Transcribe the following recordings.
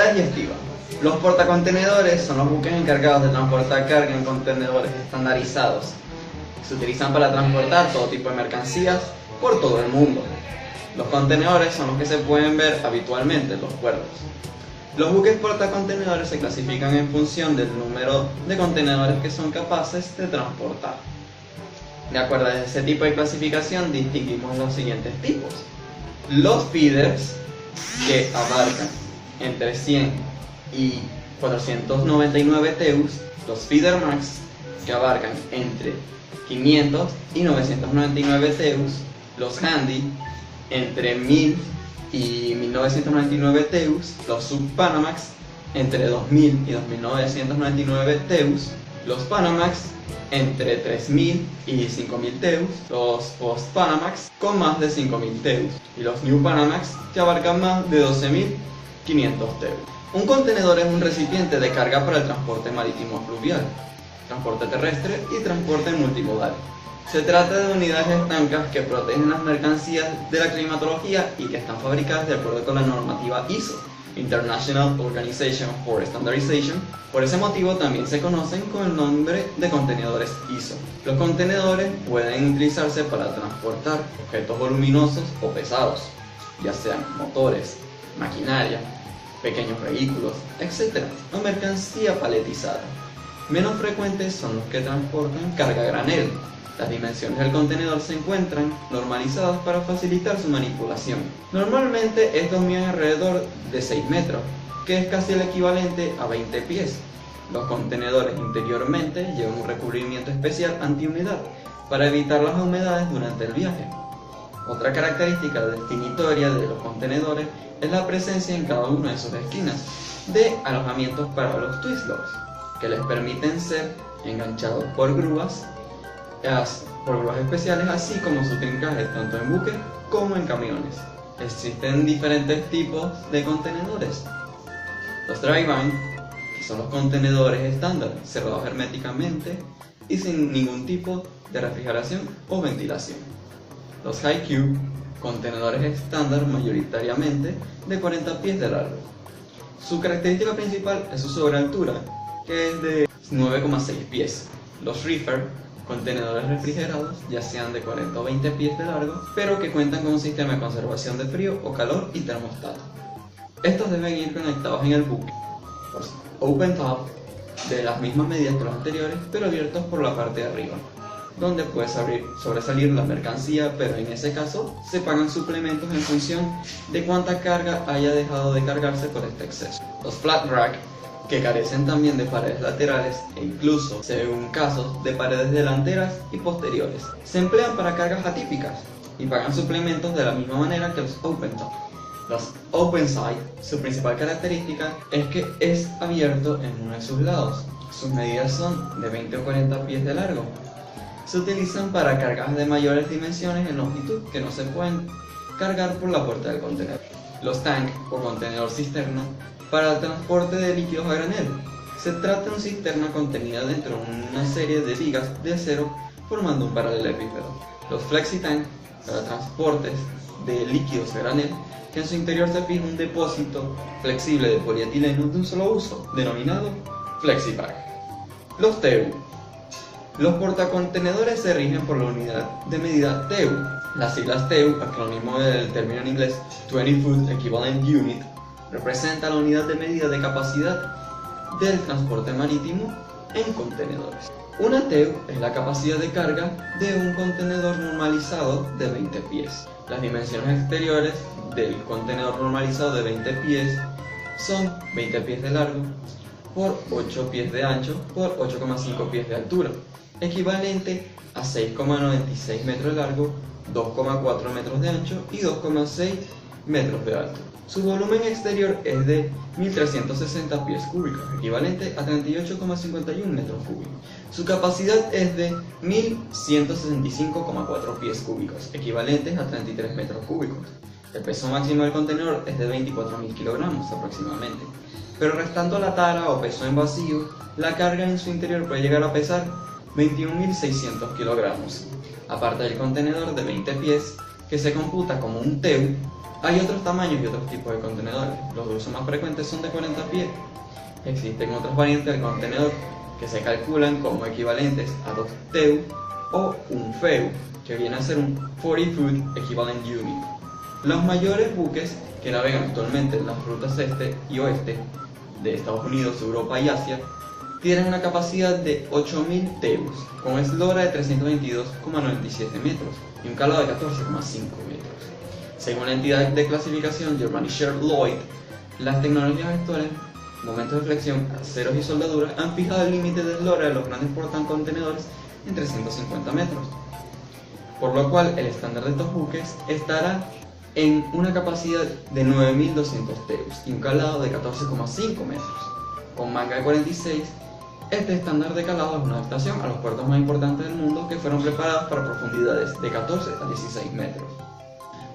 Utilidad digestiva. Los portacontenedores son los buques encargados de transportar carga en contenedores estandarizados. Se utilizan para transportar todo tipo de mercancías por todo el mundo. Los contenedores son los que se pueden ver habitualmente en los puertos. Los buques portacontenedores se clasifican en función del número de contenedores que son capaces de transportar. De acuerdo a ese tipo de clasificación distinguimos los siguientes tipos. Los feeders, que abarcan entre 100 y 499 TEUs. Los feeder max, que abarcan entre 500 y 999 TEUs. Los handy, entre 1000 y 1999 TEUs. Los subpanamax, entre 2000 y 2999 TEUs. Los panamax, entre 3000 y 5000 TEUs. Los post-panamax, con más de 5000 TEUs. Y los new panamax, que abarcan más de 12500 TEUs. Un contenedor es un recipiente de carga para el transporte marítimo fluvial, transporte terrestre y transporte multimodal. Se trata de unidades estancas que protegen las mercancías de la climatología y que están fabricadas de acuerdo con la normativa ISO, International Organization for Standardization. Por ese motivo también se conocen con el nombre de contenedores ISO. Los contenedores pueden utilizarse para transportar objetos voluminosos o pesados, ya sean motores, maquinaria, pequeños vehículos, etc. o mercancía paletizada. Menos frecuentes son los que transportan carga a granel. Las dimensiones del contenedor se encuentran normalizadas para facilitar su manipulación. Normalmente estos miden alrededor de 6 metros, que es casi el equivalente a 20 pies. Los contenedores interiormente llevan un recubrimiento especial antihumedad para evitar las humedades durante el viaje. Otra característica definitoria de los contenedores es la presencia en cada una de sus esquinas de alojamientos para los twist locks, que les permiten ser enganchados por grúas especiales, así como su trincaje tanto en buques como en camiones. Existen diferentes tipos de contenedores. Los dry van, que son los contenedores estándar, cerrados herméticamente y sin ningún tipo de refrigeración o ventilación. Los high cube, contenedores estándar mayoritariamente de 40 pies de largo. Su característica principal es su sobrealtura, que es de 9,6 pies. Los reefer, contenedores refrigerados, ya sean de 40 o 20 pies de largo, pero que cuentan con un sistema de conservación de frío o calor y termostato. Estos deben ir conectados en el buque. Los open top, de las mismas medidas que los anteriores, pero abiertos por la parte de arriba, donde puede sobresalir la mercancía, pero en ese caso se pagan suplementos en función de cuánta carga haya dejado de cargarse por este exceso. Los flat rack, que carecen también de paredes laterales e incluso, según casos, de paredes delanteras y posteriores. Se emplean para cargas atípicas y pagan suplementos de la misma manera que los open top. Los open side, su principal característica es que es abierto en uno de sus lados. Sus medidas son de 20 o 40 pies de largo. Se utilizan para cargas de mayores dimensiones en longitud que no se pueden cargar por la puerta del contenedor. Los tank o contenedor cisterna, para el transporte de líquidos a granel. Se trata de una cisterna contenida dentro de una serie de vigas de acero formando un paralelepípedo. Los flexi-tank, para transportes de líquidos a granel, que en su interior se fija un depósito flexible de polietileno de un solo uso, denominado flexi-pack. Los TEU. Los portacontenedores se rigen por la unidad de medida TEU. Las siglas TEU, acrónimo del término en inglés 20 Foot Equivalent Unit, representa la unidad de medida de capacidad del transporte marítimo en contenedores. Una TEU es la capacidad de carga de un contenedor normalizado de 20 pies. Las dimensiones exteriores del contenedor normalizado de 20 pies son 20 pies de largo por 8 pies de ancho por 8,5 pies de altura, equivalente a 6,96 metros de largo, 2,4 metros de ancho y 2,6 metros de alto. Su volumen exterior es de 1360 pies cúbicos, equivalente a 38,51 metros cúbicos. Su capacidad es de 1165,4 pies cúbicos, equivalentes a 33 metros cúbicos. El peso máximo del contenedor es de 24.000 kilogramos aproximadamente, pero restando la tara o peso en vacío, la carga en su interior puede llegar a pesar 21.600 kilogramos. Aparte del contenedor de 20 pies, que se computa como un TEU, hay otros tamaños y otros tipos de contenedores. Los de uso más frecuentes son de 40 pies. Existen otras variantes del contenedor que se calculan como equivalentes a 2 TEU o un FEU, que viene a ser un 40 Foot Equivalent Unit. Los mayores buques que navegan actualmente en las rutas este y oeste de Estados Unidos, Europa y Asia tienen una capacidad de 8.000 TEUs, con eslora de 322,97 metros y un calado de 14,5 metros. Según la entidad de clasificación Germanischer Lloyd, las tecnologías actuales, momentos de flexión, aceros y soldaduras han fijado el límite de eslora de los grandes portacontenedores en 350 metros, por lo cual el estándar de estos buques estará en una capacidad de 9.200 TEUs y un calado de 14,5 metros. Con manga de 46, este estándar de calado es una adaptación a los puertos más importantes del mundo que fueron preparados para profundidades de 14 a 16 metros.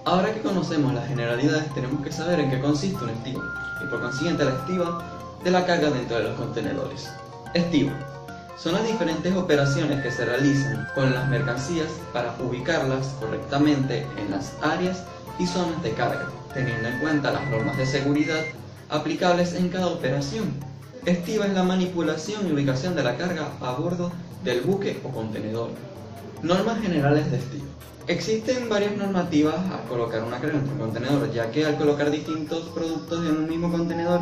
Ahora que conocemos las generalidades, tenemos que saber en qué consiste un estiba y por consiguiente la estiba de la carga dentro de los contenedores. Estiba son las diferentes operaciones que se realizan con las mercancías para ubicarlas correctamente en las áreas y zonas de carga, teniendo en cuenta las normas de seguridad aplicables en cada operación. Estiba es la manipulación y ubicación de la carga a bordo del buque o contenedor. Normas generales de estiba. Existen varias normativas a colocar una carga en un contenedor, ya que al colocar distintos productos en un mismo contenedor,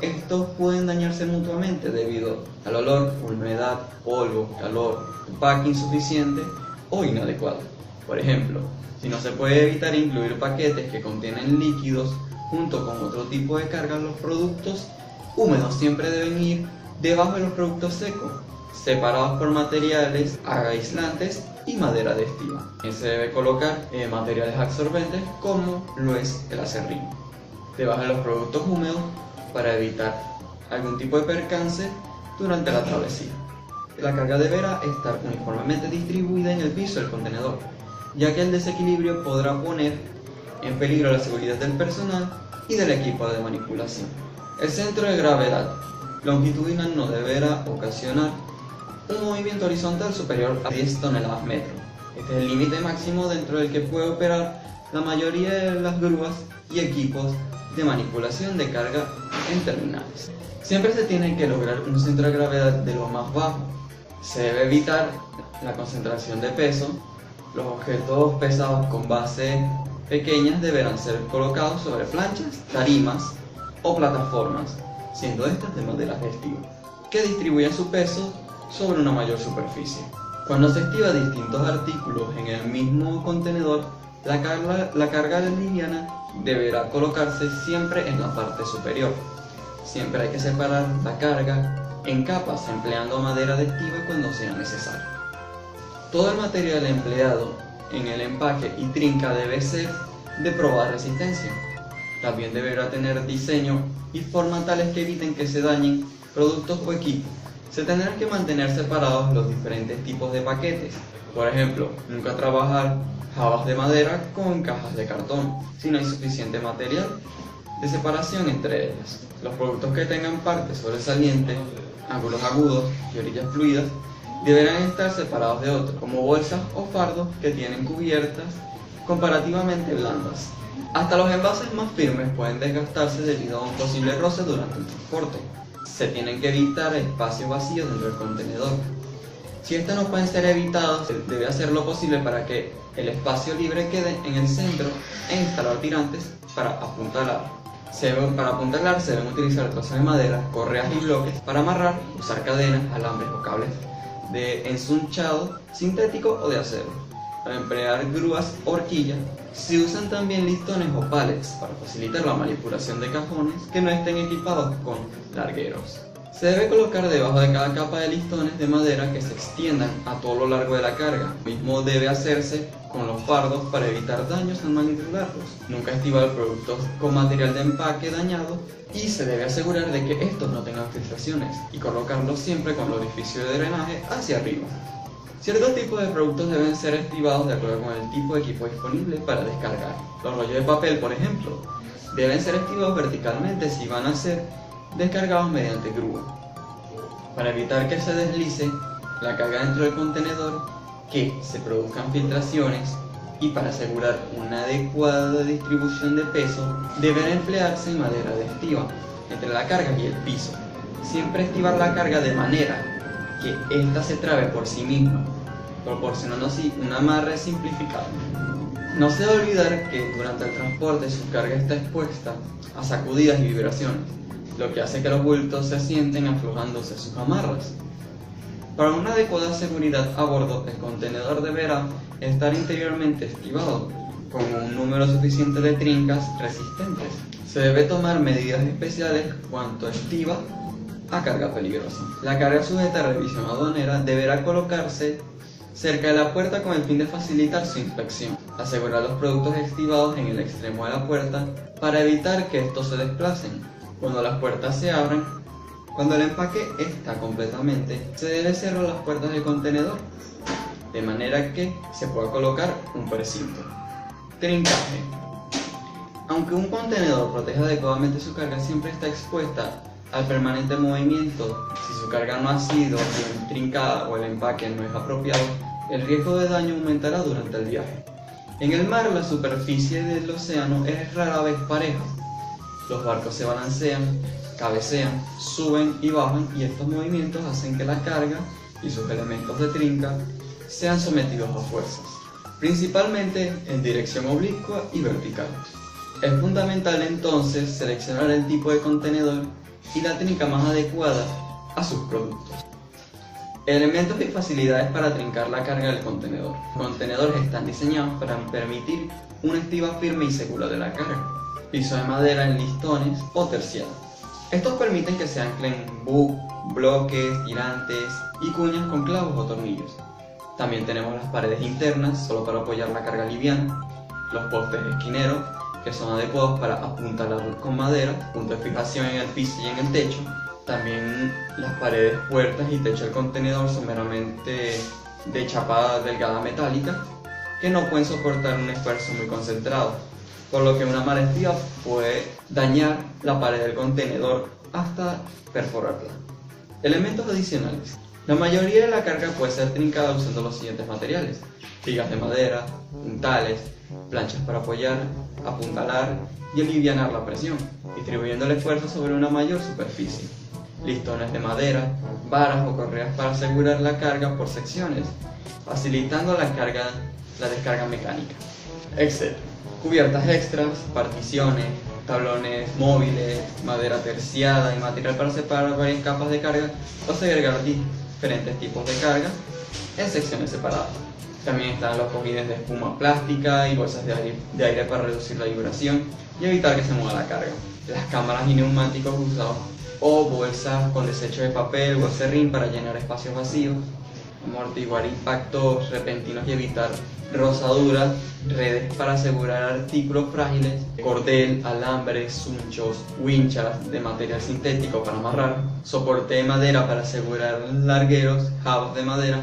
estos pueden dañarse mutuamente debido al olor, humedad, polvo, calor, empaque insuficiente o inadecuado. Por ejemplo, si no se puede evitar incluir paquetes que contienen líquidos junto con otro tipo de carga, los productos húmedos siempre deben ir debajo de los productos secos, separados por materiales aislantes y madera de estiba. Se debe colocar materiales absorbentes como lo es el acerrín debajo de los productos húmedos para evitar algún tipo de percance durante la travesía. La carga deberá estar uniformemente distribuida en el piso del contenedor, ya que el desequilibrio podrá poner en peligro la seguridad del personal y del equipo de manipulación. El centro de gravedad longitudinal no deberá ocasionar un movimiento horizontal superior a 10 toneladas metro. Este es el límite máximo dentro del que puede operar la mayoría de las grúas y equipos de manipulación de carga en terminales. Siempre se tiene que lograr un centro de gravedad de lo más bajo. Se debe evitar la concentración de peso. Los objetos pesados con base pequeñas deberán ser colocados sobre planchas, tarimas o plataformas, siendo estas de madera estiba, que distribuyan su peso sobre una mayor superficie. Cuando se estiba distintos artículos en el mismo contenedor, la carga liviana deberá colocarse siempre en la parte superior. Siempre hay que separar la carga en capas empleando madera de estiba cuando sea necesario. Todo el material empleado en el empaque y trinca debe ser de probada resistencia. También deberá tener diseño y forma tales que eviten que se dañen productos o equipos. Se tendrán que mantener separados los diferentes tipos de paquetes. Por ejemplo, nunca trabajar jabas de madera con cajas de cartón si no hay suficiente material de separación entre ellas. Los productos que tengan partes sobresalientes, ángulos agudos y orillas fluidas deberán estar separados de otros, como bolsas o fardos que tienen cubiertas comparativamente blandas. Hasta los envases más firmes pueden desgastarse debido a un posible roce durante el transporte. Se tienen que evitar espacios vacíos dentro del contenedor. Si estos no pueden ser evitados, se debe hacer lo posible para que el espacio libre quede en el centro e instalar tirantes para apuntalar. Para apuntalar se deben utilizar trozos de madera, correas y bloques para amarrar, usar cadenas, alambres o cables de ensunchado sintético o de acero. Para emplear grúas o horquillas, se usan también listones o pallets para facilitar la manipulación de cajones que no estén equipados con largueros. Se debe colocar debajo de cada capa de listones de madera que se extiendan a todo lo largo de la carga. Lo mismo debe hacerse con los fardos para evitar daños al manipularlos. Nunca estibar productos con material de empaque dañado y se debe asegurar de que estos no tengan filtraciones y colocarlos siempre con el orificio de drenaje hacia arriba. Ciertos tipos de productos deben ser estibados de acuerdo con el tipo de equipo disponible para descargar. Los rollos de papel, por ejemplo, deben ser estibados verticalmente si van a ser descargados mediante grúa, para evitar que se deslice la carga dentro del contenedor, que se produzcan filtraciones y para asegurar una adecuada distribución de peso, deberá emplearse madera de estiba entre la carga y el piso. Siempre estivar la carga de manera que ésta se trabe por sí misma, proporcionando así un amarre simplificado. No se debe olvidar que durante el transporte su carga está expuesta a sacudidas y vibraciones, lo que hace que los bultos se asienten aflojándose sus amarras. Para una adecuada seguridad a bordo, el contenedor deberá estar interiormente estivado con un número suficiente de trincas resistentes. Se debe tomar medidas especiales cuanto estiva a carga peligrosa. La carga sujeta a revisión aduanera deberá colocarse cerca de la puerta con el fin de facilitar su inspección. Asegurar los productos estivados en el extremo de la puerta para evitar que estos se desplacen. Cuando las puertas se abran, cuando el empaque está completamente, se debe cerrar las puertas del contenedor, de manera que se pueda colocar un precinto. Trincaje. Aunque un contenedor proteja adecuadamente su carga, siempre está expuesta al permanente movimiento. Si su carga no ha sido bien trincada o el empaque no es apropiado, el riesgo de daño aumentará durante el viaje. En el mar, la superficie del océano es rara vez pareja. Los barcos se balancean, cabecean, suben y bajan, y estos movimientos hacen que la carga y sus elementos de trinca sean sometidos a fuerzas, principalmente en dirección oblicua y vertical. Es fundamental entonces seleccionar el tipo de contenedor y la trinca más adecuada a sus productos. Elementos y facilidades para trincar la carga del contenedor. Los contenedores están diseñados para permitir una estiba firme y segura de la carga. Piso de madera en listones o terciado. Estos permiten que se anclen bloques, tirantes y cuñas con clavos o tornillos. También tenemos las paredes internas, solo para apoyar la carga liviana, los postes esquineros, que son adecuados para apuntalar con madera, punto de fijación en el piso y en el techo. También las paredes, puertas y techo del contenedor son meramente de chapa delgada metálica, que no pueden soportar un esfuerzo muy concentrado, por lo que una mala estiba puede dañar la pared del contenedor hasta perforarla. Elementos adicionales. La mayoría de la carga puede ser trincada usando los siguientes materiales: vigas de madera, puntales, planchas para apoyar, apuntalar y alivianar la presión, distribuyendo el esfuerzo sobre una mayor superficie. Listones de madera, varas o correas para asegurar la carga por secciones, facilitando la descarga mecánica, etc. Cubiertas extras, particiones, tablones móviles, madera terciada y material para separar varias capas de carga o segregar diferentes tipos de carga en secciones separadas. También están los cojines de espuma plástica y bolsas de aire para reducir la vibración y evitar que se mueva la carga. Las cámaras y neumáticos usados o bolsas con desecho de papel o acerrín para llenar espacios vacíos, amortiguar impactos repentinos y evitar rozaduras, redes para asegurar artículos frágiles, cordel, alambres, sunchos, winchas de material sintético para amarrar, soporte de madera para asegurar largueros, jabas de madera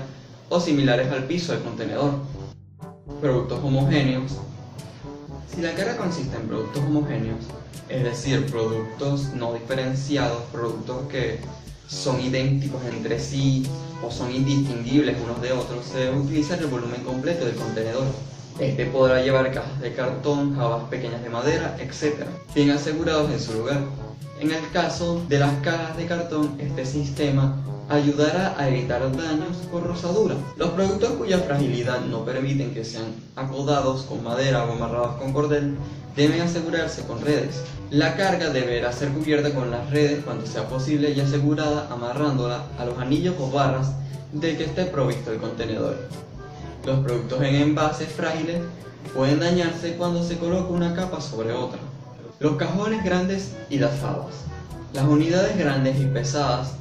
o similares al piso del contenedor. Productos homogéneos. Si la carga consiste en productos homogéneos, es decir, productos no diferenciados, productos que son idénticos entre sí o son indistinguibles unos de otros, se debe utilizar el volumen completo del contenedor. Este podrá llevar cajas de cartón, jabas pequeñas de madera, etc., bien asegurados en su lugar. En el caso de las cajas de cartón, este sistema ayudará a evitar daños por rozadura. Los productos cuya fragilidad no permiten que sean acodados con madera o amarrados con cordel deben asegurarse con redes. La carga deberá ser cubierta con las redes cuando sea posible y asegurada amarrándola a los anillos o barras de que esté provisto el contenedor. Los productos en envases frágiles pueden dañarse cuando se coloca una capa sobre otra. Los cajones grandes y las jabas. Las unidades grandes y pesadas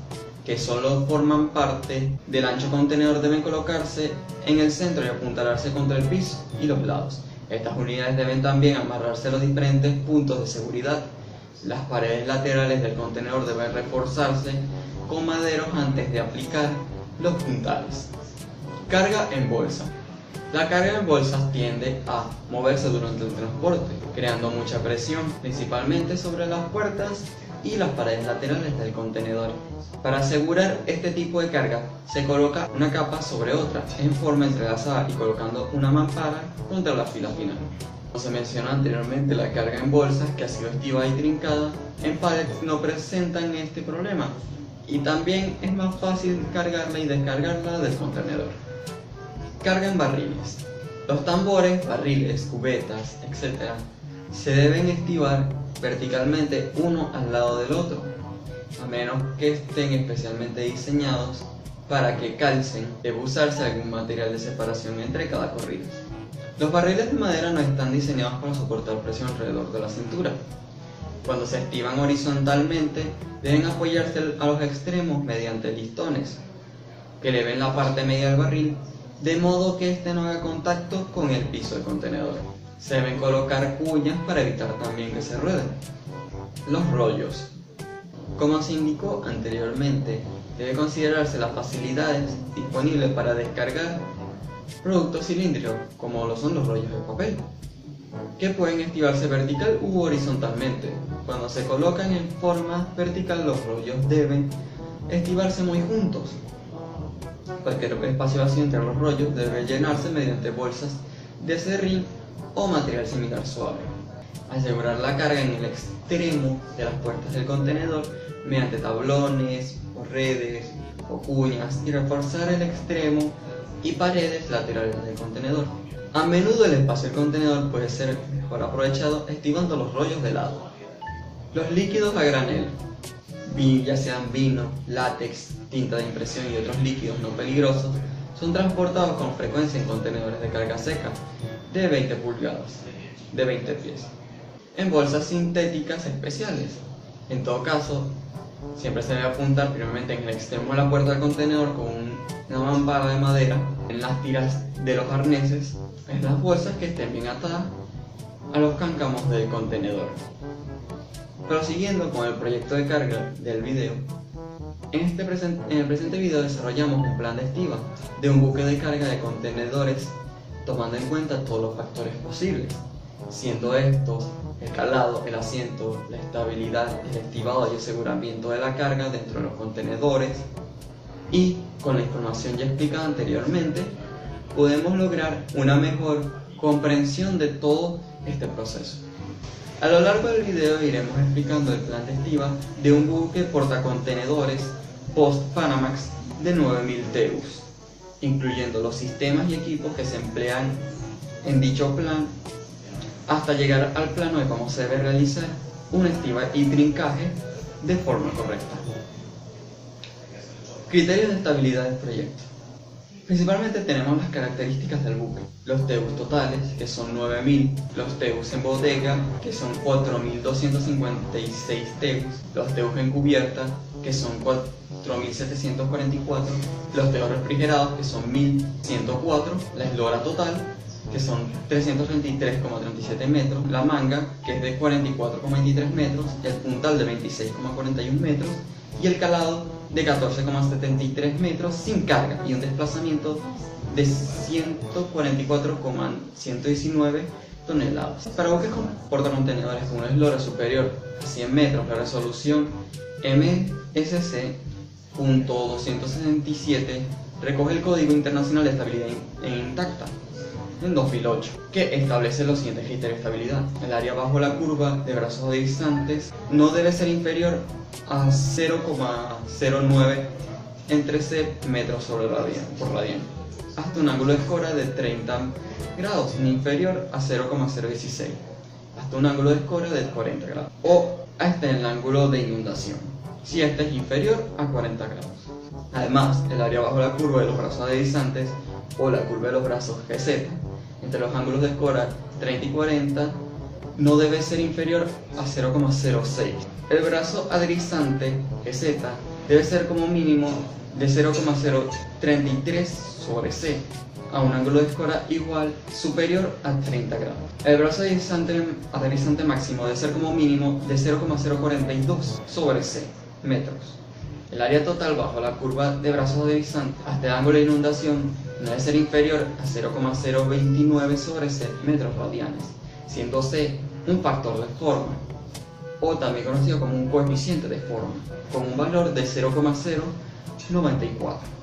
que solo forman parte del ancho contenedor deben colocarse en el centro y apuntalarse contra el piso y los lados. Estas unidades deben también amarrarse a los diferentes puntos de seguridad. Las paredes laterales del contenedor deben reforzarse con maderos antes de aplicar los puntales. Carga en bolsa. La carga en bolsas tiende a moverse durante el transporte, creando mucha presión, principalmente sobre las puertas y las paredes laterales del contenedor. Para asegurar este tipo de carga, se coloca una capa sobre otra en forma entrelazada y colocando una mampara contra la fila final. Como se mencionó anteriormente, la carga en bolsas que ha sido estibada y trincada en pallets no presentan este problema, y también es más fácil cargarla y descargarla del contenedor. Carga en barriles. Los tambores, barriles, cubetas, etc. se deben estibar verticalmente uno al lado del otro, a menos que estén especialmente diseñados para que calcen. Debe usarse algún material de separación entre cada corrida. Los barriles de madera no están diseñados para soportar presión alrededor de la cintura. Cuando se estiban horizontalmente, deben apoyarse a los extremos mediante listones que eleven la parte media del barril, de modo que éste no haga contacto con el piso del contenedor. Se deben colocar cuñas para evitar también que se rueden. Los rollos. Como se indicó anteriormente, debe considerarse las facilidades disponibles para descargar productos cilíndricos, como lo son los rollos de papel, que pueden estibarse vertical u horizontalmente. Cuando se colocan en forma vertical, los rollos deben estibarse muy juntos. Cualquier espacio vacío entre los rollos debe llenarse mediante bolsas de serrín o material similar suave. Asegurar la carga en el extremo de las puertas del contenedor mediante tablones o redes o cuñas, y reforzar el extremo y paredes laterales del contenedor. A menudo el espacio del contenedor puede ser mejor aprovechado estibando los rollos de lado. Los líquidos a granel, ya sean vino, látex, tinta de impresión y otros líquidos no peligrosos, son transportados con frecuencia en contenedores de carga seca de 20 pulgadas, de 20 pies, en bolsas sintéticas especiales. En todo caso, siempre se debe apuntar primeramente en el extremo de la puerta del contenedor con una mampara de madera en las tiras de los arneses, en las bolsas que estén bien atadas a los cáncamos del contenedor. Prosiguiendo con el proyecto de carga del video, en el presente video desarrollamos un plan de estiba de un buque de carga de contenedores, tomando en cuenta todos los factores posibles, siendo estos el calado, el asiento, la estabilidad, el estibado y aseguramiento de la carga dentro de los contenedores. Y con la información ya explicada anteriormente, podemos lograr una mejor comprensión de todo este proceso. A lo largo del video iremos explicando el plan de estiba de un buque portacontenedores post-Panamax de 9000 TEUs, incluyendo los sistemas y equipos que se emplean en dicho plan, hasta llegar al plano de cómo se debe realizar una estiba y trincaje de forma correcta. Criterios de estabilidad del proyecto. Principalmente tenemos las características del buque: los TEUs totales, que son 9000, los TEUs en bodega, que son 4256 TEUs, los TEUs en cubierta, que son 4744, los TEUs refrigerados, que son 1104, la eslora total, que son 333,37 metros, la manga, que es de 44,23 metros, el puntal de 26,41 metros y el calado de 14,73 metros sin carga y un desplazamiento de 144,119 toneladas. Para buques con portacontenedores con una eslora superior a 100 metros, la resolución MSC.267 recoge el Código Internacional de Estabilidad Intacta en 2008, que establece los siguientes criterios de estabilidad. El área bajo la curva de brazos deslizantes no debe ser inferior a 0,09 entre C metros por radian, hasta un ángulo de escora de 30 grados, ni inferior a 0,016, hasta un ángulo de escora de 40 grados, o hasta el ángulo de inundación, si este es inferior a 40 grados. Además, el área bajo la curva de los brazos deslizantes o la curva de los brazos GZ, entre los ángulos de escora 30 y 40, no debe ser inferior a 0,06. El brazo adrizante GZ debe ser como mínimo de 0,033 sobre C, a un ángulo de escora igual superior a 30 grados. El brazo adrizante máximo debe ser como mínimo de 0,042 sobre C metros. El área total bajo la curva de brazos deslizantes hasta el ángulo de inundación no debe ser inferior a 0,029 sobre C metros radianes, siendo C un factor de forma. o también conocido como un coeficiente de forma, con un valor de 0,094.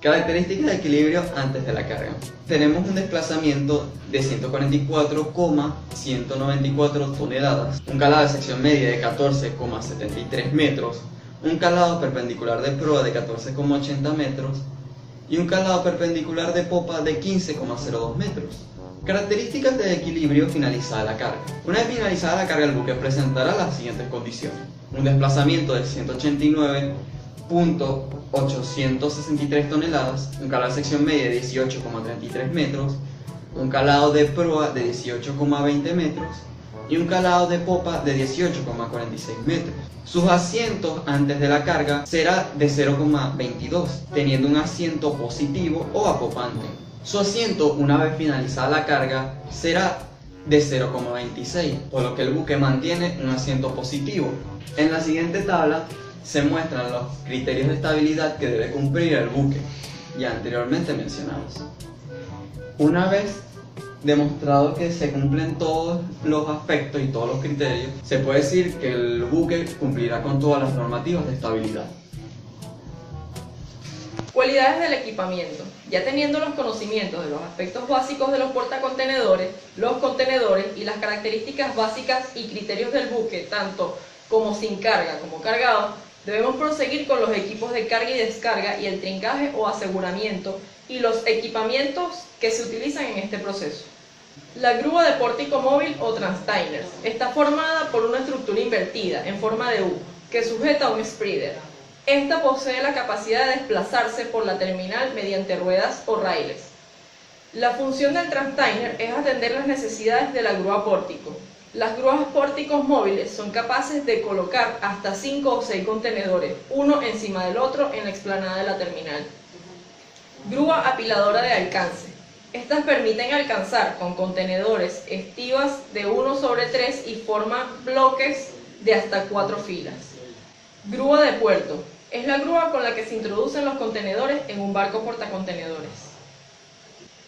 Características de equilibrio antes de la carga. Tenemos un desplazamiento de 144,194 toneladas, un calado de sección media de 14,73 metros, un calado perpendicular de proa de 14,80 metros y un calado perpendicular de popa de 15,02 metros. Características de equilibrio finalizada la carga. Una vez finalizada la carga, el buque presentará las siguientes condiciones: un desplazamiento de 189,863 toneladas, un calado de sección media de 18,33 metros, un calado de proa de 18,20 metros y un calado de popa de 18,46 metros. Sus asientos antes de la carga será de 0,22, teniendo un asiento positivo o apopante. Su asiento, una vez finalizada la carga, será de 0,26, por lo que el buque mantiene un asiento positivo. En la siguiente tabla se muestran los criterios de estabilidad que debe cumplir el buque, ya anteriormente mencionados. Una vez demostrado que se cumplen todos los aspectos y todos los criterios, se puede decir que el buque cumplirá con todas las normativas de estabilidad. Cualidades del equipamiento. Ya teniendo los conocimientos de los aspectos básicos de los portacontenedores, los contenedores y las características básicas y criterios del buque, tanto como sin carga como cargado, debemos proseguir con los equipos de carga y descarga y el trincaje o aseguramiento y los equipamientos que se utilizan en este proceso. La grúa de pórtico móvil o Transteiners está formada por una estructura invertida en forma de U que sujeta a un spreader. Esta posee la capacidad de desplazarse por la terminal mediante ruedas o raíles. La función del Transteiner es atender las necesidades de la grúa pórtico. Las grúas pórticos móviles son capaces de colocar hasta 5 o 6 contenedores, uno encima del otro en la explanada de la terminal. Grúa apiladora de alcance. Estas permiten alcanzar con contenedores estivas de 1/3 y forman bloques de hasta 4 filas. Grúa de puerto. Es la grúa con la que se introducen los contenedores en un barco portacontenedores.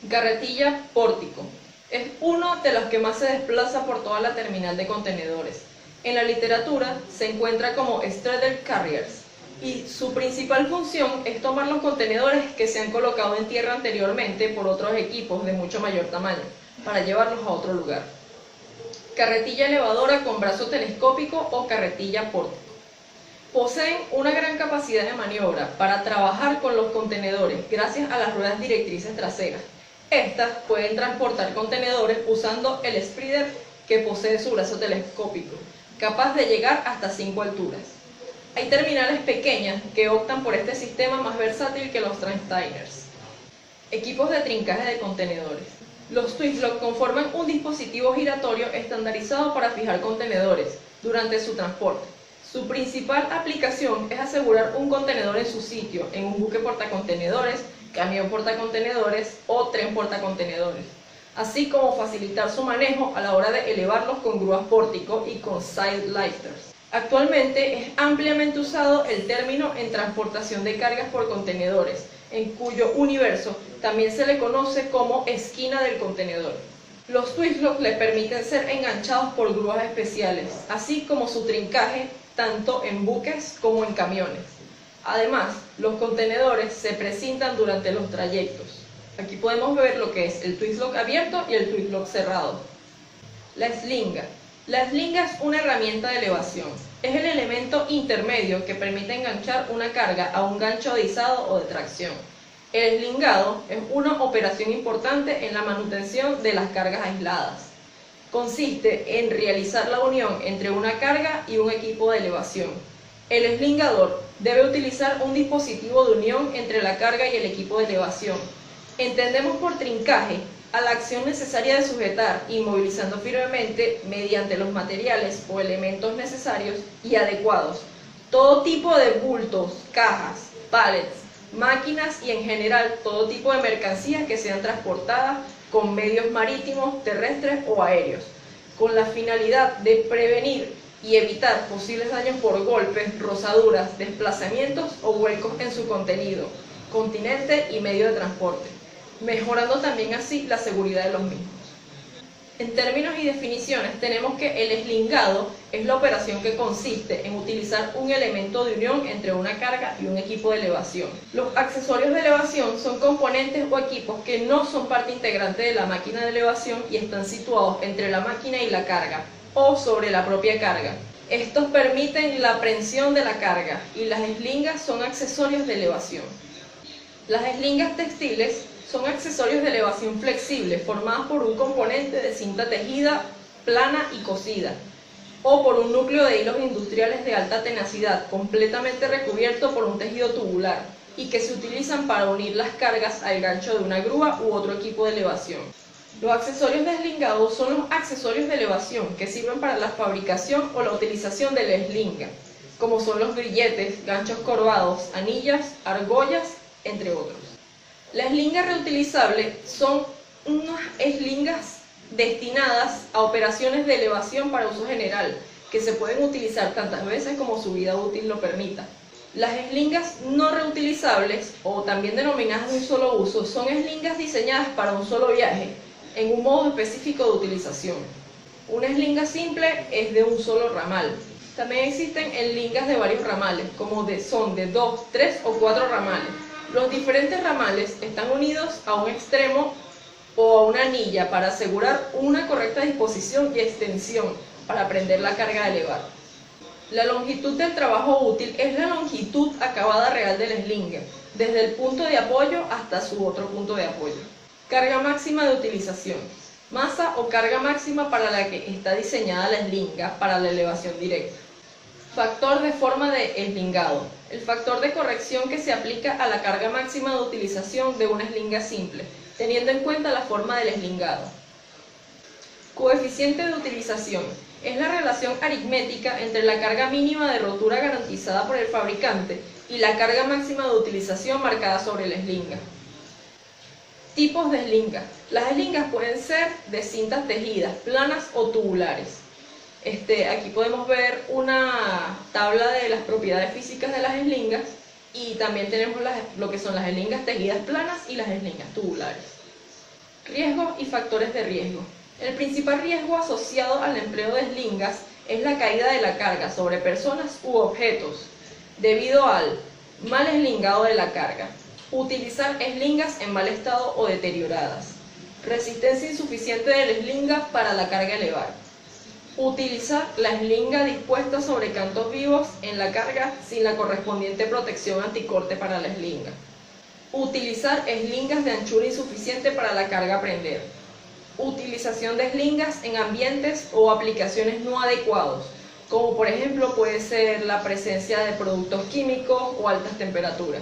Carretilla pórtico. Es uno de los que más se desplaza por toda la terminal de contenedores. En la literatura se encuentra como straddle carriers y su principal función es tomar los contenedores que se han colocado en tierra anteriormente por otros equipos de mucho mayor tamaño para llevarlos a otro lugar. Carretilla elevadora con brazo telescópico o carretilla pórtico. Poseen una gran capacidad de maniobra para trabajar con los contenedores gracias a las ruedas directrices traseras. Estas pueden transportar contenedores usando el spreader que posee su brazo telescópico, capaz de llegar hasta 5 alturas. Hay terminales pequeñas que optan por este sistema más versátil que los Transteiners. Equipos de trincaje de contenedores. Los twistlock conforman un dispositivo giratorio estandarizado para fijar contenedores durante su transporte. Su principal aplicación es asegurar un contenedor en su sitio en un buque portacontenedores, camión portacontenedores o tren portacontenedores, así como facilitar su manejo a la hora de elevarlos con grúas pórtico y con side lifters. Actualmente es ampliamente usado el término en transportación de cargas por contenedores, en cuyo universo también se le conoce como esquina del contenedor. Los twistlock le permiten ser enganchados por grúas especiales, así como su trincaje tanto en buques como en camiones. Además, los contenedores se precintan durante los trayectos. Aquí podemos ver lo que es el twistlock abierto y el twistlock cerrado. La eslinga. La eslinga es una herramienta de elevación. Es el elemento intermedio que permite enganchar una carga a un gancho de izado o de tracción. El eslingado es una operación importante en la manutención de las cargas aisladas. Consiste en realizar la unión entre una carga y un equipo de elevación. El eslingador debe utilizar un dispositivo de unión entre la carga y el equipo de elevación. Entendemos por trincaje a la acción necesaria de sujetar, inmovilizando firmemente mediante los materiales o elementos necesarios y adecuados todo tipo de bultos, cajas, pallets, máquinas y en general todo tipo de mercancías que sean transportadas con medios marítimos, terrestres o aéreos, con la finalidad de prevenir y evitar posibles daños por golpes, rozaduras, desplazamientos o huecos en su contenido, continente y medio de transporte, mejorando también así la seguridad de los mismos. En términos y definiciones tenemos que el eslingado es la operación que consiste en utilizar un elemento de unión entre una carga y un equipo de elevación. Los accesorios de elevación son componentes o equipos que no son parte integrante de la máquina de elevación y están situados entre la máquina y la carga o sobre la propia carga. Estos permiten la prensión de la carga y las eslingas son accesorios de elevación. Las eslingas textiles son accesorios de elevación flexible formadas por un componente de cinta tejida, plana y cosida, o por un núcleo de hilos industriales de alta tenacidad completamente recubierto por un tejido tubular y que se utilizan para unir las cargas al gancho de una grúa u otro equipo de elevación. Los accesorios de eslingado son los accesorios de elevación que sirven para la fabricación o la utilización de la eslinga, como son los grilletes, ganchos corvados, anillas, argollas, entre otros. La eslinga reutilizable son unas eslingas destinadas a operaciones de elevación para uso general, que se pueden utilizar tantas veces como su vida útil lo permita. Las eslingas no reutilizables, o también denominadas de un solo uso, son eslingas diseñadas para un solo viaje, en un modo específico de utilización. Una eslinga simple es de un solo ramal. También existen eslingas de varios ramales, como son de 2, 3 o 4 ramales. Los diferentes ramales están unidos a un extremo o a una anilla para asegurar una correcta disposición y extensión para prender la carga a elevar. La longitud del trabajo útil es la longitud acabada real de la eslinga, desde el punto de apoyo hasta su otro punto de apoyo. Carga máxima de utilización. Masa o carga máxima para la que está diseñada la eslinga para la elevación directa. Factor de forma de eslingado. El factor de corrección que se aplica a la carga máxima de utilización de una eslinga simple, teniendo en cuenta la forma del eslingado. Coeficiente de utilización. Es la relación aritmética entre la carga mínima de rotura garantizada por el fabricante y la carga máxima de utilización marcada sobre la eslinga. Tipos de eslingas. Las eslingas pueden ser de cintas tejidas, planas o tubulares. Aquí podemos ver una tabla de las propiedades físicas de las eslingas y también tenemos lo que son las eslingas tejidas planas y las eslingas tubulares. Riesgos y factores de riesgo. El principal riesgo asociado al empleo de eslingas es la caída de la carga sobre personas u objetos debido al mal eslingado de la carga, utilizar eslingas en mal estado o deterioradas, resistencia insuficiente de la eslinga para la carga a elevar, utilizar la eslinga dispuesta sobre cantos vivos en la carga sin la correspondiente protección anticorte para la eslinga. Utilizar eslingas de anchura insuficiente para la carga a prender. Utilización de eslingas en ambientes o aplicaciones no adecuados, como por ejemplo puede ser la presencia de productos químicos o altas temperaturas.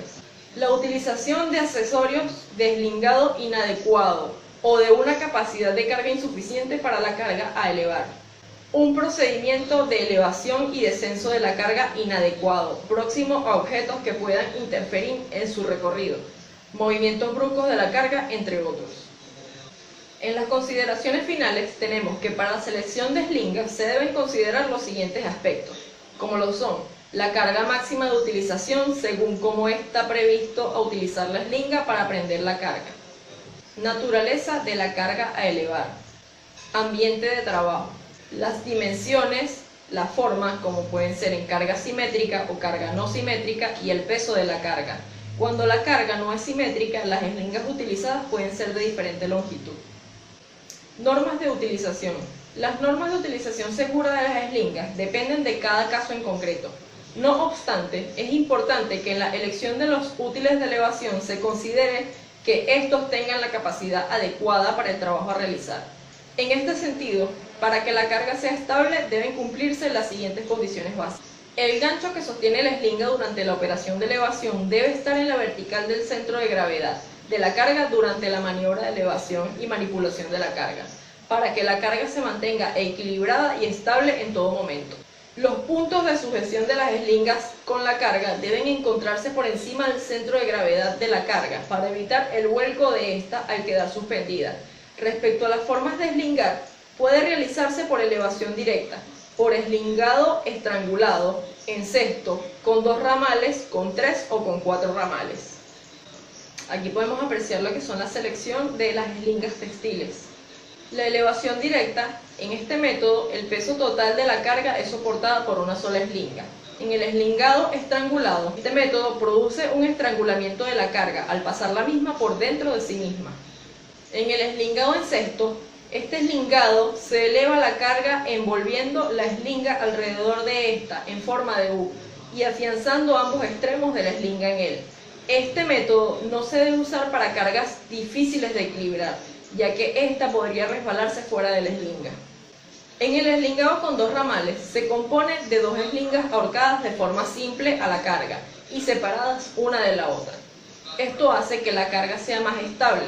La utilización de accesorios de eslingado inadecuado o de una capacidad de carga insuficiente para la carga a elevar. Un procedimiento de elevación y descenso de la carga inadecuado, próximo a objetos que puedan interferir en su recorrido, movimientos bruscos de la carga, entre otros. En las consideraciones finales tenemos que para la selección de eslingas se deben considerar los siguientes aspectos, como lo son la carga máxima de utilización según cómo está previsto a utilizar la eslinga para prender la carga, naturaleza de la carga a elevar, ambiente de trabajo, las dimensiones, la forma, como pueden ser en carga simétrica o carga no simétrica, y el peso de la carga. Cuando la carga no es simétrica, las eslingas utilizadas pueden ser de diferente longitud. Normas de utilización. Las normas de utilización segura de las eslingas dependen de cada caso en concreto. No obstante, es importante que en la elección de los útiles de elevación se considere que estos tengan la capacidad adecuada para el trabajo a realizar. En este sentido, para que la carga sea estable, deben cumplirse las siguientes condiciones básicas. El gancho que sostiene la eslinga durante la operación de elevación debe estar en la vertical del centro de gravedad de la carga durante la maniobra de elevación y manipulación de la carga, para que la carga se mantenga equilibrada y estable en todo momento. Los puntos de sujeción de las eslingas con la carga deben encontrarse por encima del centro de gravedad de la carga para evitar el vuelco de esta al quedar suspendida. Respecto a las formas de eslingar, puede realizarse por elevación directa, por eslingado estrangulado, en cesto, con 2 ramales, con 3 o con 4 ramales. Aquí podemos apreciar lo que son la selección de las eslingas textiles. La elevación directa, en este método, el peso total de la carga es soportada por una sola eslinga. En el eslingado estrangulado, este método produce un estrangulamiento de la carga al pasar la misma por dentro de sí misma. En el eslingado en cesto, este eslingado se eleva la carga envolviendo la eslinga alrededor de esta en forma de U y afianzando ambos extremos de la eslinga en él. Este método no se debe usar para cargas difíciles de equilibrar, ya que ésta podría resbalarse fuera de la eslinga. En el eslingado con dos ramales se compone de dos eslingas ahorcadas de forma simple a la carga y separadas una de la otra. Esto hace que la carga sea más estable,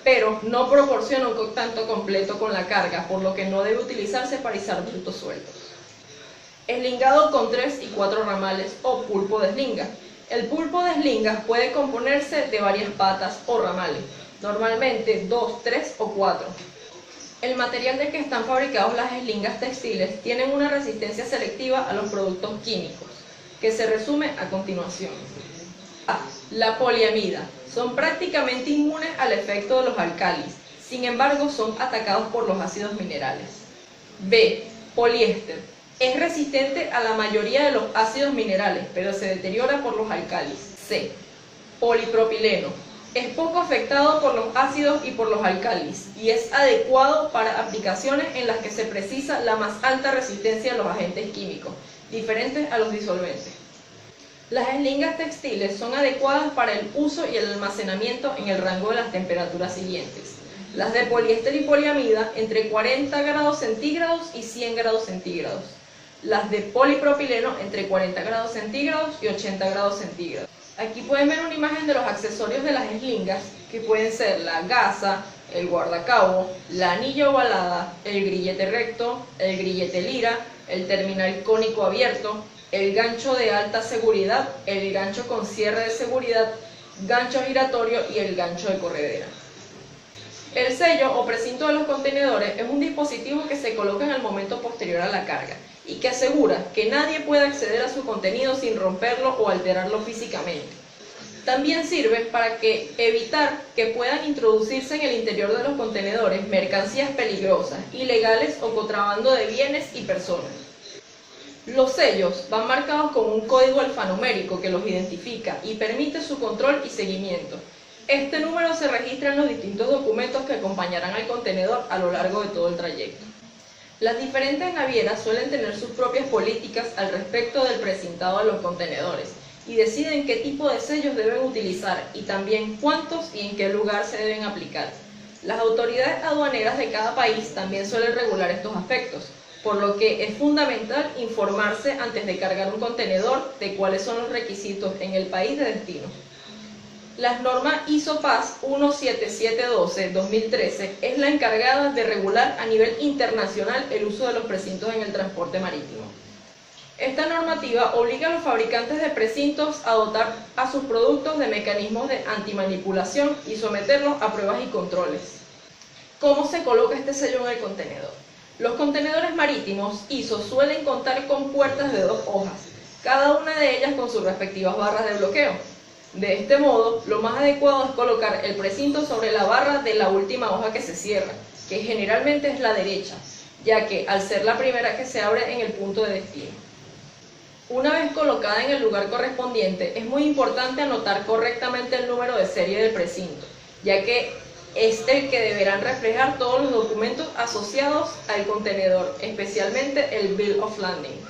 pero no proporciona un contacto completo con la carga, por lo que no debe utilizarse para izar bultos sueltos. Eslingado con 3 y 4 ramales o pulpo de eslinga. El pulpo de eslinga puede componerse de varias patas o ramales, normalmente 2, 3 o 4. El material de que están fabricados las eslingas textiles tienen una resistencia selectiva a los productos químicos, que se resume a continuación. A. La poliamida. Son prácticamente inmunes al efecto de los alcalis, sin embargo son atacados por los ácidos minerales. B. Poliéster. Es resistente a la mayoría de los ácidos minerales, pero se deteriora por los alcalis. C. Polipropileno. Es poco afectado por los ácidos y por los alcalis y es adecuado para aplicaciones en las que se precisa la más alta resistencia a los agentes químicos, diferentes a los disolventes. Las eslingas textiles son adecuadas para el uso y el almacenamiento en el rango de las temperaturas siguientes. Las de poliéster y poliamida entre 40 grados centígrados y 100 grados centígrados. Las de polipropileno entre 40 grados centígrados y 80 grados centígrados. Aquí pueden ver una imagen de los accesorios de las eslingas, que pueden ser la gasa, el guardacabo, la anilla ovalada, el grillete recto, el grillete lira, el terminal cónico abierto, el gancho de alta seguridad, el gancho con cierre de seguridad, gancho giratorio y el gancho de corredera. El sello o precinto de los contenedores es un dispositivo que se coloca en el momento posterior a la carga y que asegura que nadie pueda acceder a su contenido sin romperlo o alterarlo físicamente. También sirve para evitar que puedan introducirse en el interior de los contenedores mercancías peligrosas, ilegales o contrabando de bienes y personas. Los sellos van marcados con un código alfanumérico que los identifica y permite su control y seguimiento. Este número se registra en los distintos documentos que acompañarán al contenedor a lo largo de todo el trayecto. Las diferentes navieras suelen tener sus propias políticas al respecto del precintado de los contenedores y deciden qué tipo de sellos deben utilizar y también cuántos y en qué lugar se deben aplicar. Las autoridades aduaneras de cada país también suelen regular estos aspectos, por lo que es fundamental informarse antes de cargar un contenedor de cuáles son los requisitos en el país de destino. La norma ISO-PAS 17712-2013 es la encargada de regular a nivel internacional el uso de los precintos en el transporte marítimo. Esta normativa obliga a los fabricantes de precintos a dotar a sus productos de mecanismos de antimanipulación y someterlos a pruebas y controles. ¿Cómo se coloca este sello en el contenedor? Los contenedores marítimos ISO suelen contar con puertas de 2 hojas, cada una de ellas con sus respectivas barras de bloqueo. De este modo, lo más adecuado es colocar el precinto sobre la barra de la última hoja que se cierra, que generalmente es la derecha, ya que al ser la primera que se abre en el punto de destino. Una vez colocada en el lugar correspondiente, es muy importante anotar correctamente el número de serie del precinto, ya que es el que deberán reflejar todos los documentos asociados al contenedor, especialmente el Bill of Lading.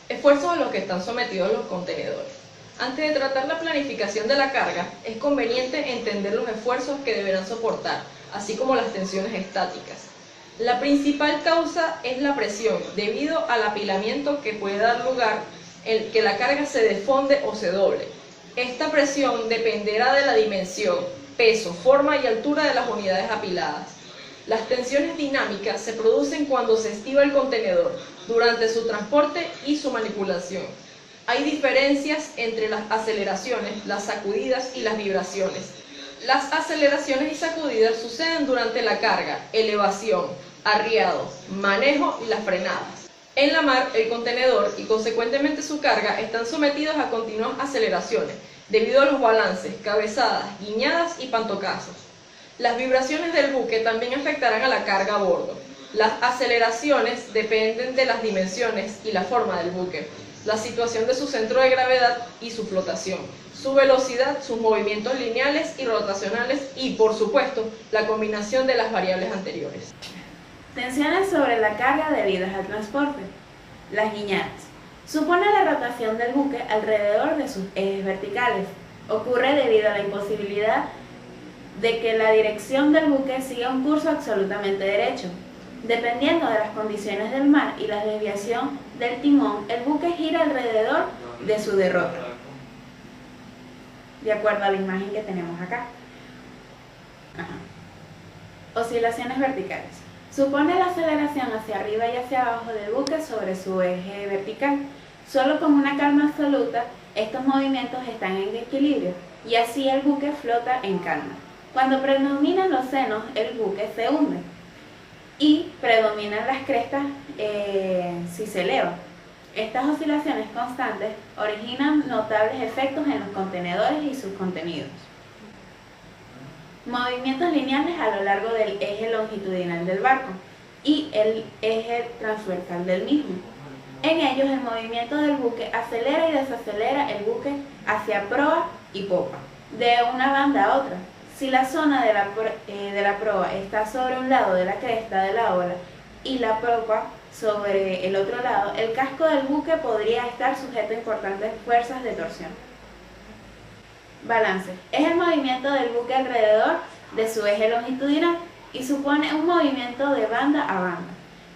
Esfuerzos a los que están sometidos los contenedores. Antes de tratar la planificación de la carga, es conveniente entender los esfuerzos que deberán soportar, así como las tensiones estáticas. La principal causa es la presión, debido al apilamiento que puede dar lugar en que la carga se defonde o se doble. Esta presión dependerá de la dimensión, peso, forma y altura de las unidades apiladas. Las tensiones dinámicas se producen cuando se estiva el contenedor, durante su transporte y su manipulación. Hay diferencias entre las aceleraciones, las sacudidas y las vibraciones. Las aceleraciones y sacudidas suceden durante la carga, elevación, arriado, manejo y las frenadas. En la mar, el contenedor y consecuentemente su carga están sometidos a continuas aceleraciones, debido a los balances, cabezadas, guiñadas y pantocazos. Las vibraciones del buque también afectarán a la carga a bordo. Las aceleraciones dependen de las dimensiones y la forma del buque, la situación de su centro de gravedad y su flotación, su velocidad, sus movimientos lineales y rotacionales y, por supuesto, la combinación de las variables anteriores. Tensiones sobre la carga debidas al transporte. Las guiñadas. Supone la rotación del buque alrededor de sus ejes verticales. Ocurre debido a la imposibilidad de que la dirección del buque siga un curso absolutamente derecho. Dependiendo de las condiciones del mar y la desviación del timón, el buque gira alrededor de su derrota, de acuerdo a la imagen que tenemos acá. Oscilaciones verticales. Supone la aceleración hacia arriba y hacia abajo del buque sobre su eje vertical. Solo con una calma absoluta, estos movimientos están en equilibrio y así el buque flota en calma. Cuando predominan los senos, el buque se hunde y predominan las crestas si se eleva. Estas oscilaciones constantes originan notables efectos en los contenedores y sus contenidos. Movimientos lineales a lo largo del eje longitudinal del barco y el eje transversal del mismo. En ellos el movimiento del buque acelera y desacelera el buque hacia proa y popa, de una banda a otra. Si la zona de la proa está sobre un lado de la cresta de la ola y la popa sobre el otro lado, el casco del buque podría estar sujeto a importantes fuerzas de torsión. Balance. Es el movimiento del buque alrededor de su eje longitudinal y supone un movimiento de banda a banda.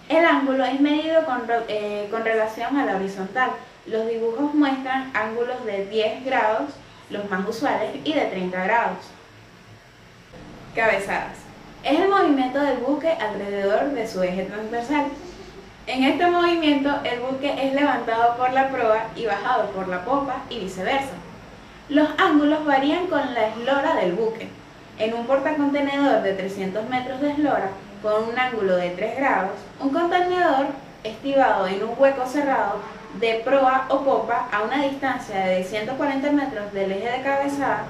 El ángulo es medido con relación a la horizontal. Los dibujos muestran ángulos de 10 grados, los más usuales, y de 30 grados. Cabezadas. Es el movimiento del buque alrededor de su eje transversal. En este movimiento, el buque es levantado por la proa y bajado por la popa y viceversa. Los ángulos varían con la eslora del buque. En un portacontenedor de 300 metros de eslora, con un ángulo de 3 grados, un contenedor estibado en un hueco cerrado de proa o popa a una distancia de 140 metros del eje de cabezada,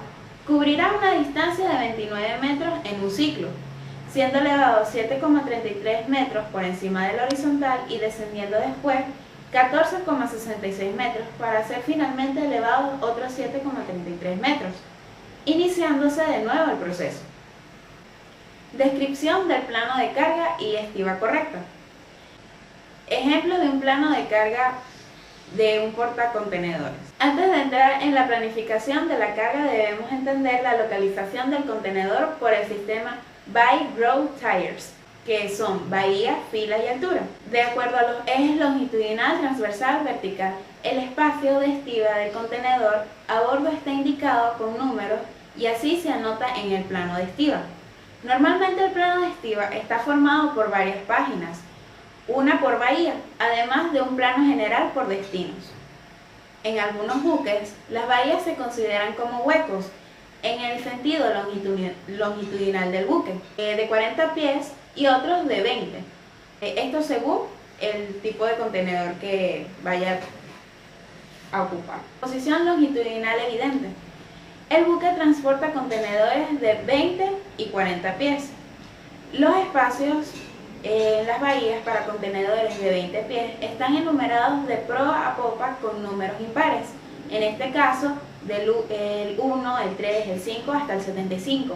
cubrirá una distancia de 29 metros en un ciclo, siendo elevado 7,33 metros por encima de la horizontal y descendiendo después 14,66 metros para ser finalmente elevado otros 7,33 metros, iniciándose de nuevo el proceso. Descripción del plano de carga y estiba correcta. Ejemplo de un plano de carga de un portacontenedores. Antes de entrar en la planificación de la carga debemos entender la localización del contenedor por el sistema By Road Tires, que son bahía, fila y altura. De acuerdo a los ejes longitudinal, transversal, vertical, el espacio de estiba del contenedor a bordo está indicado con números y así se anota en el plano de estiba. Normalmente el plano de estiba está formado por varias páginas, una por bahía, además de un plano general por destinos. En algunos buques, las bahías se consideran como huecos en el sentido longitudinal del buque, de 40 pies y otros de 20. Esto según el tipo de contenedor que vaya a ocupar. Posición longitudinal evidente. El buque transporta contenedores de 20 y 40 pies. Los espacios en las bahías para contenedores de 20 pies están enumerados de proa a popa con números impares. En este caso, del 1, el 3, el 5 hasta el 75.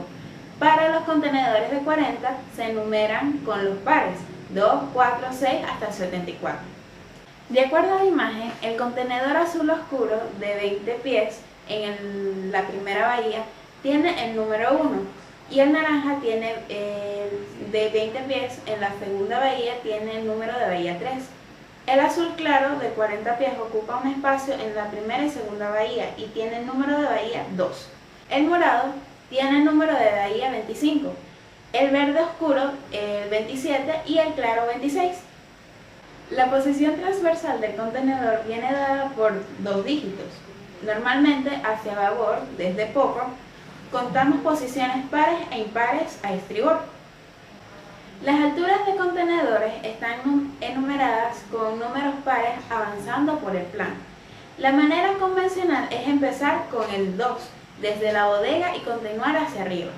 Para los contenedores de 40 se enumeran con los pares, 2, 4, 6 hasta el 74. De acuerdo a la imagen, el contenedor azul oscuro de 20 pies en la primera bahía tiene el número 1 y el naranja tiene de 20 pies en la segunda bahía tiene el número de bahía 3. El azul claro de 40 pies ocupa un espacio en la primera y segunda bahía y tiene el número de bahía 2. El morado tiene el número de bahía 25, el verde oscuro el 27 y el claro 26. La posición transversal del contenedor viene dada por 2 dígitos. Normalmente hacia babor, desde popa, contamos posiciones pares e impares a estribor. Las alturas de contenedores están enumeradas con números pares avanzando por el plano. La manera convencional es empezar con el 2 desde la bodega y continuar hacia arriba.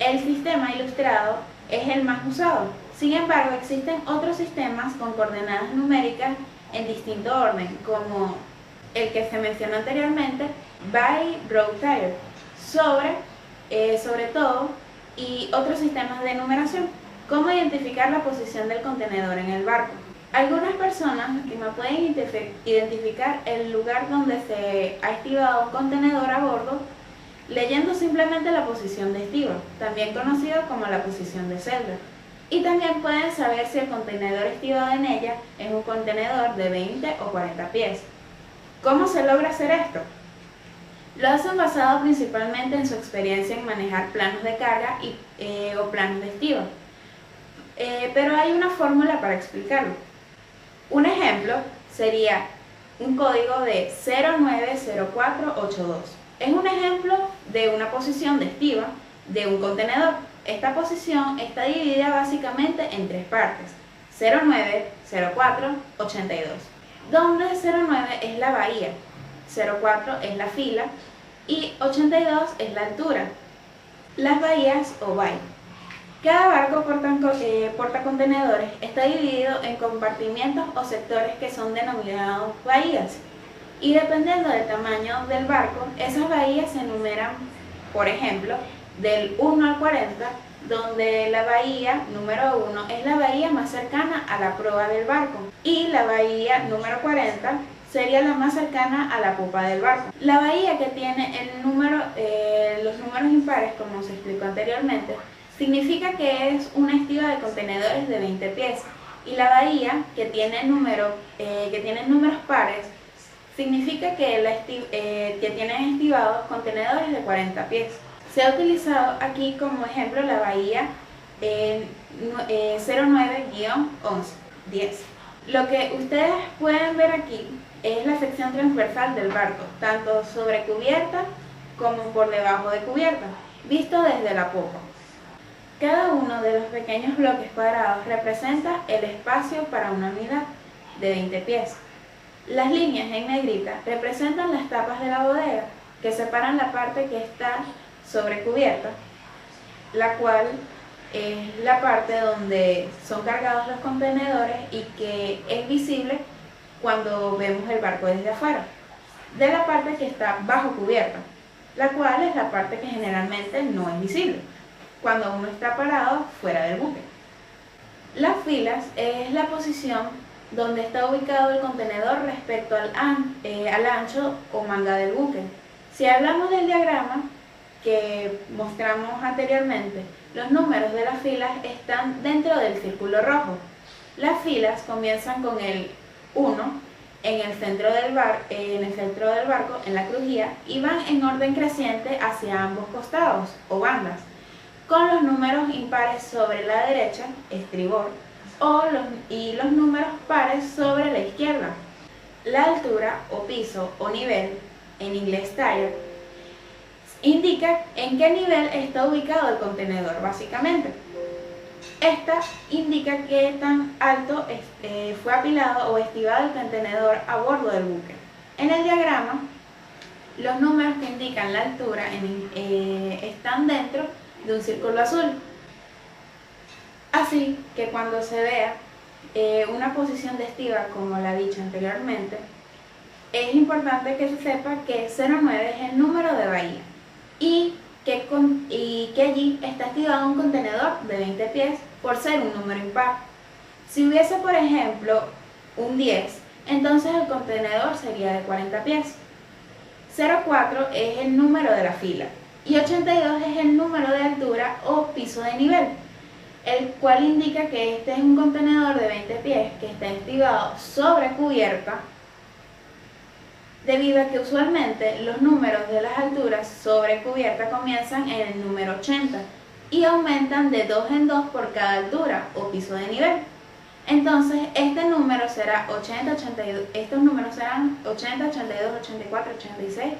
El sistema ilustrado es el más usado. Sin embargo, existen otros sistemas con coordenadas numéricas en distinto orden, como el que se mencionó anteriormente, by road tire, sobre todo, y otros sistemas de numeración. ¿Cómo identificar la posición del contenedor en el barco? Algunas personas no pueden identificar el lugar donde se ha estivado un contenedor a bordo leyendo simplemente la posición de estiba, también conocido como la posición de celda. Y también pueden saber si el contenedor estivado en ella es un contenedor de 20 o 40 pies. ¿Cómo se logra hacer esto? Lo hacen basado principalmente en su experiencia en manejar planos de carga o planos de estiba. Pero hay una fórmula para explicarlo. Un ejemplo sería un código de 090482. Es un ejemplo de una posición de estiba de un contenedor. Esta posición está dividida básicamente en tres partes: 09, 04, 82, donde 09 es la bahía, 04 es la fila y 82 es la altura. Las bahías o bay. Cada barco portacontenedores está dividido en compartimientos o sectores que son denominados bahías. Y dependiendo del tamaño del barco, esas bahías se enumeran, por ejemplo, del 1 al 40, donde la bahía número 1 es la bahía más cercana a la proa del barco y la bahía número 40 sería la más cercana a la popa del barco. La bahía que tiene los números impares, como se explicó anteriormente, significa que es una estiba de contenedores de 20 pies, y la bahía que tiene números pares significa que tienen estibados contenedores de 40 pies. Se ha utilizado aquí como ejemplo la bahía 09-11-10. Lo que ustedes pueden ver aquí es la sección transversal del barco, tanto sobre cubierta como por debajo de cubierta, visto desde la popa. Cada uno de los pequeños bloques cuadrados representa el espacio para una unidad de 20 pies. Las líneas en negrita representan las tapas de la bodega, que separan la parte que está sobre cubierta, la cual es la parte donde son cargados los contenedores y que es visible cuando vemos el barco desde afuera, de la parte que está bajo cubierta, la cual es la parte que generalmente no es visible cuando uno está parado fuera del buque. Las filas es la posición donde está ubicado el contenedor respecto al ancho o manga del buque. Si hablamos del diagrama que mostramos anteriormente, los números de las filas están dentro del círculo rojo. Las filas comienzan con el 1 en el centro del barco, en la crujía, y van en orden creciente hacia ambos costados o bandas, con los números impares sobre la derecha, estribor, y los números pares sobre la izquierda. La altura o piso o nivel, en inglés tire, indica en qué nivel está ubicado el contenedor, básicamente. Esta indica qué tan alto fue apilado o estivado el contenedor a bordo del buque. En el diagrama, los números que indican la altura están dentro de un círculo azul. Así que cuando se vea una posición de estiba como la dicha anteriormente, es importante que se sepa que 09 es el número de bahía y que allí está estivado un contenedor de 20 pies por ser un número impar. Si hubiese, por ejemplo, un 10, entonces el contenedor sería de 40 pies. 04 es el número de la fila y 82 es el número de altura o piso de nivel, el cual indica que este es un contenedor de 20 pies que está estivado sobre cubierta, debido a que usualmente los números de las alturas sobre cubierta comienzan en el número 80 y aumentan de 2 en 2 por cada altura o piso de nivel. Entonces este número será 80, 82, estos números serán 80, 82, 84, 86,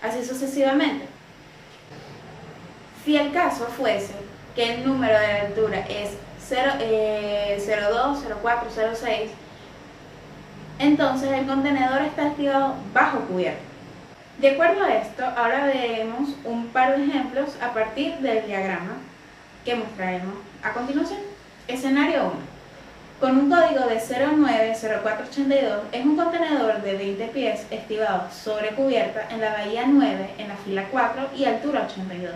así sucesivamente. Si el caso fuese que el número de la altura es 02, 04, 06, entonces el contenedor está estivado bajo cubierta. De acuerdo a esto, ahora veremos un par de ejemplos a partir del diagrama que mostraremos a continuación. Escenario 1. Con un código de 090482 es un contenedor de 20 pies estivado sobre cubierta en la bahía 9 en la fila 4 y altura 82.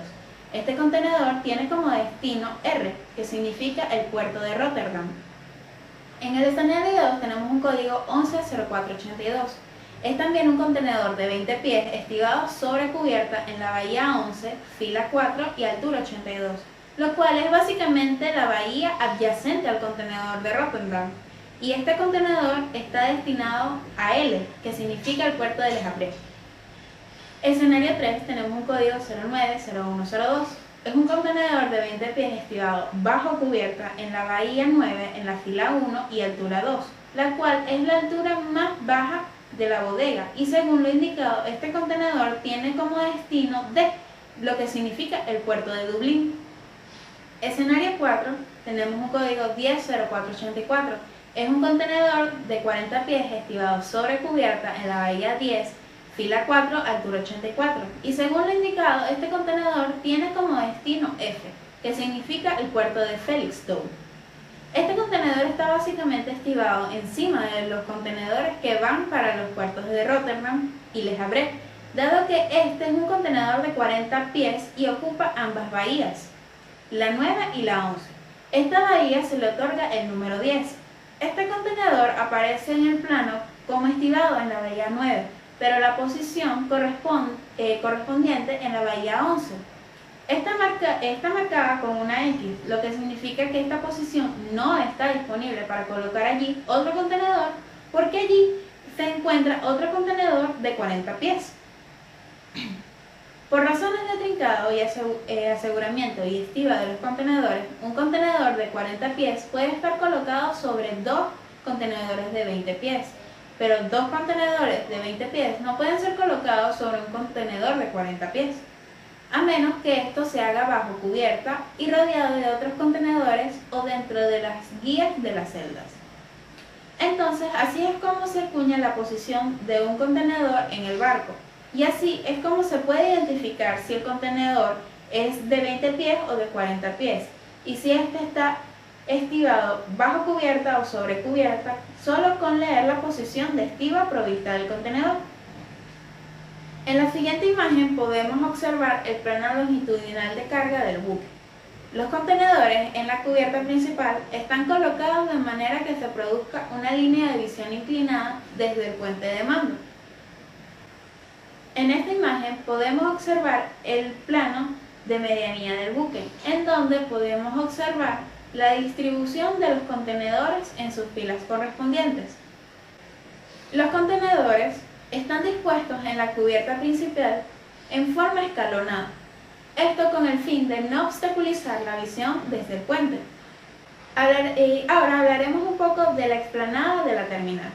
Este contenedor tiene como destino R, que significa el puerto de Rotterdam. En el escenario 2 tenemos un código 110482. Es también un contenedor de 20 pies estivado sobre cubierta en la bahía 11, fila 4 y altura 82, lo cual es básicamente la bahía adyacente al contenedor de Rotterdam. Y este contenedor está destinado a L, que significa el puerto de Les Havres. Escenario 3 tenemos un código 090102. Es un contenedor de 20 pies estivado bajo cubierta en la bahía 9 en la fila 1 y altura 2, la cual es la altura más baja de la bodega, y según lo indicado, este contenedor tiene como destino D, lo que significa el puerto de Dublín. Escenario 4 tenemos un código 100484. Es un contenedor de 40 pies estivado sobre cubierta en la bahía 10, fila 4, altura 84, y según lo indicado, este contenedor tiene como destino F, que significa el puerto de Felixstowe. Este contenedor está básicamente estivado encima de los contenedores que van para los puertos de Rotterdam y Les Havres, dado que este es un contenedor de 40 pies y ocupa ambas bahías, la 9 y la 11. Esta bahía se le otorga el número 10. Este contenedor aparece en el plano como estivado en la bahía 9, pero la posición correspondiente en la bahía 11. Está marcada con una X, lo que significa que esta posición no está disponible para colocar allí otro contenedor, porque allí se encuentra otro contenedor de 40 pies. Por razones de trincado y aseguramiento y estiva de los contenedores, un contenedor de 40 pies puede estar colocado sobre dos contenedores de 20 pies, pero dos contenedores de 20 pies no pueden ser colocados sobre un contenedor de 40 pies, a menos que esto se haga bajo cubierta y rodeado de otros contenedores o dentro de las guías de las celdas. Entonces, así es como se acuña la posición de un contenedor en el barco, y así es como se puede identificar si el contenedor es de 20 pies o de 40 pies, y si este está estivado bajo cubierta o sobre cubierta, solo con leer la posición de estiva provista del contenedor. En la siguiente imagen podemos observar el plano longitudinal de carga del buque. Los contenedores en la cubierta principal están colocados de manera que se produzca una línea de visión inclinada desde el puente de mando. En esta imagen podemos observar el plano de medianía del buque, en donde podemos observar la distribución de los contenedores en sus filas correspondientes. Los contenedores están dispuestos en la cubierta principal en forma escalonada, esto con el fin de no obstaculizar la visión desde el puente. Ahora hablaremos un poco de la explanada de la terminal.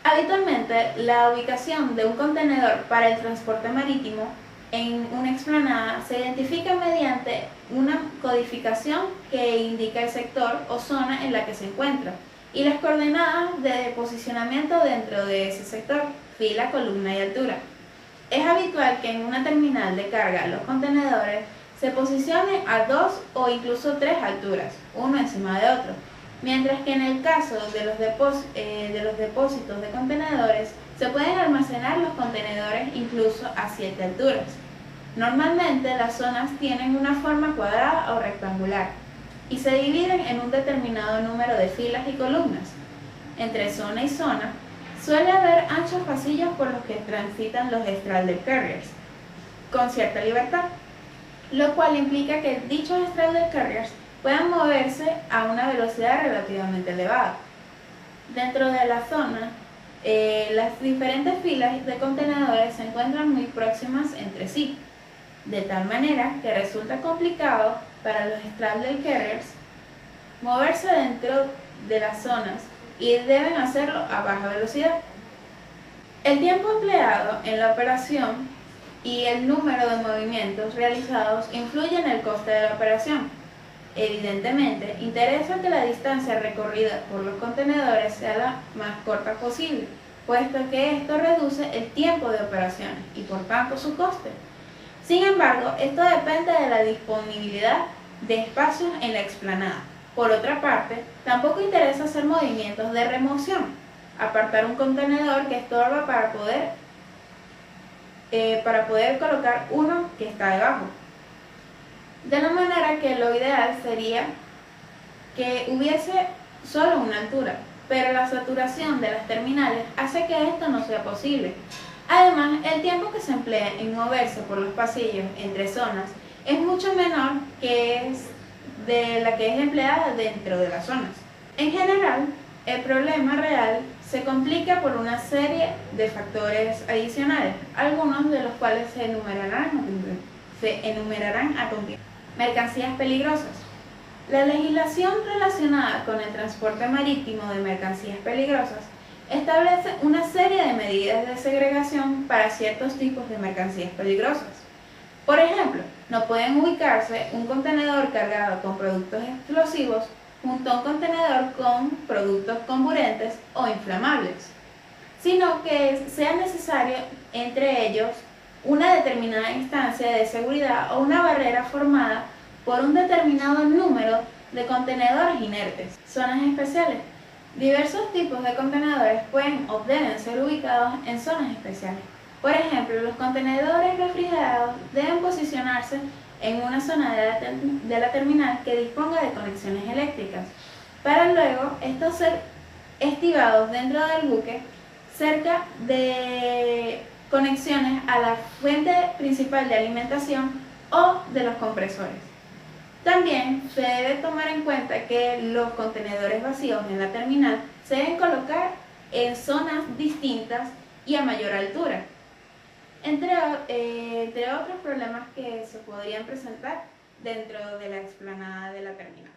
Habitualmente, la ubicación de un contenedor para el transporte marítimo en una explanada se identifica mediante una codificación que indica el sector o zona en la que se encuentra y las coordenadas de posicionamiento dentro de ese sector, fila, columna y altura. Es habitual que en una terminal de carga los contenedores se posicionen a 2 o incluso 3 alturas, uno encima de otro, mientras que en el caso de los depósitos de contenedores se pueden almacenar los contenedores incluso a 7 alturas. Normalmente las zonas tienen una forma cuadrada o rectangular y se dividen en un determinado número de filas y columnas. Entre zona y zona suele haber anchos pasillos por los que transitan los straddle carriers con cierta libertad, lo cual implica que dichos straddle carriers puedan moverse a una velocidad relativamente elevada. Dentro de la zona, las diferentes filas de contenedores se encuentran muy próximas entre sí, de tal manera que resulta complicado para los straddle carriers moverse dentro de las zonas y deben hacerlo a baja velocidad. El tiempo empleado en la operación y el número de movimientos realizados influyen en el coste de la operación. Evidentemente, interesa que la distancia recorrida por los contenedores sea la más corta posible, puesto que esto reduce el tiempo de operaciones y por tanto su coste. Sin embargo, esto depende de la disponibilidad de espacios en la explanada. Por otra parte, tampoco interesa hacer movimientos de remoción, apartar un contenedor que estorba para poder colocar uno que está debajo. De la manera que lo ideal sería que hubiese solo una altura, pero la saturación de las terminales hace que esto no sea posible. Además, el tiempo que se emplea en moverse por los pasillos entre zonas es mucho menor que de la que es empleada dentro de las zonas. En general, el problema real se complica por una serie de factores adicionales, algunos de los cuales se enumerarán a continuación. Mercancías peligrosas. La legislación relacionada con el transporte marítimo de mercancías peligrosas establece una serie de medidas de segregación para ciertos tipos de mercancías peligrosas. Por ejemplo, no pueden ubicarse un contenedor cargado con productos explosivos junto a un contenedor con productos comburentes o inflamables, sino que sea necesario entre ellos una determinada instancia de seguridad o una barrera formada por un determinado número de contenedores inertes. Zonas especiales. Diversos tipos de contenedores pueden o deben ser ubicados en zonas especiales. Por ejemplo, los contenedores refrigerados deben posicionarse en una zona de la terminal que disponga de conexiones eléctricas, para luego estos ser estivados dentro del buque cerca de conexiones a la fuente principal de alimentación o de los compresores. También se debe tomar en cuenta que los contenedores vacíos en la terminal se deben colocar en zonas distintas y a mayor altura, entre otros problemas que se podrían presentar dentro de la explanada de la terminal.